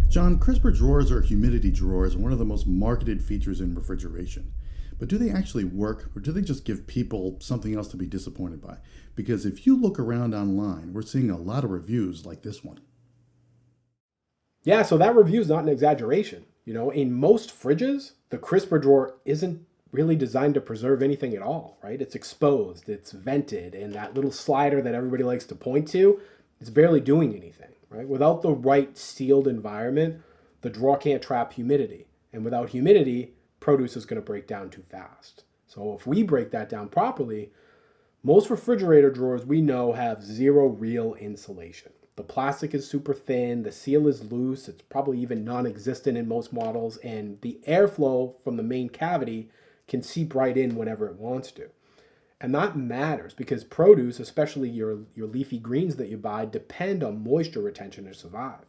John, crisper drawers or humidity drawers are one of the most marketed features in refrigeration. But do they actually work, or do they just give people something else to be disappointed by? Because if you look around online, we're seeing a lot of reviews like this one. Yeah, so that review is not an exaggeration. In most fridges, the crisper drawer isn't really designed to preserve anything at all, right? It's exposed, it's vented, and that little slider that everybody likes to point to is barely doing anything, right? Without the right sealed environment, the drawer can't trap humidity. And without humidity, produce is going to break down too fast. So if we break that down properly, most refrigerator drawers we know have zero real insulation. The plastic is super thin, the seal is loose, it's probably even non existent in most models, and the airflow from the main cavity can seep right in whenever it wants to. And that matters because produce, especially your leafy greens that you buy, depend on moisture retention to survive.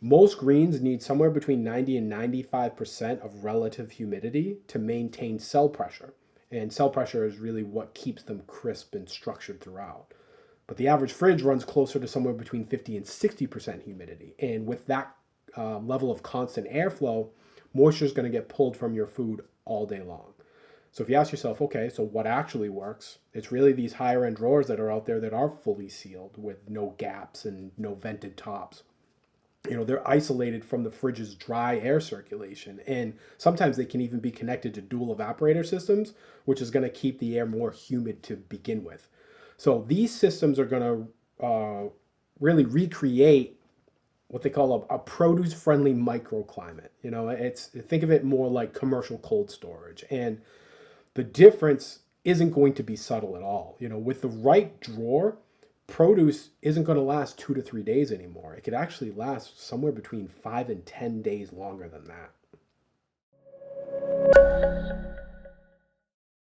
Most greens need somewhere between 90 and 95% of relative humidity to maintain cell pressure. And cell pressure is really what keeps them crisp and structured throughout. But the average fridge runs closer to somewhere between 50 and 60% humidity. And with that level of constant airflow, moisture is going to get pulled from your food all day long. So if you ask yourself, okay, so what actually works? It's really these higher end drawers that are out there that are fully sealed with no gaps and no vented tops. They're isolated from the fridge's dry air circulation, and sometimes they can even be connected to dual evaporator systems, which is going to keep the air more humid to begin with. So these systems are going to really recreate what they call a produce friendly microclimate. It's, think of it more like commercial cold storage, and the difference isn't going to be subtle at all. With the right drawer, produce isn't going to last 2 to 3 days anymore. It could actually last somewhere between 5 and 10 days longer than that.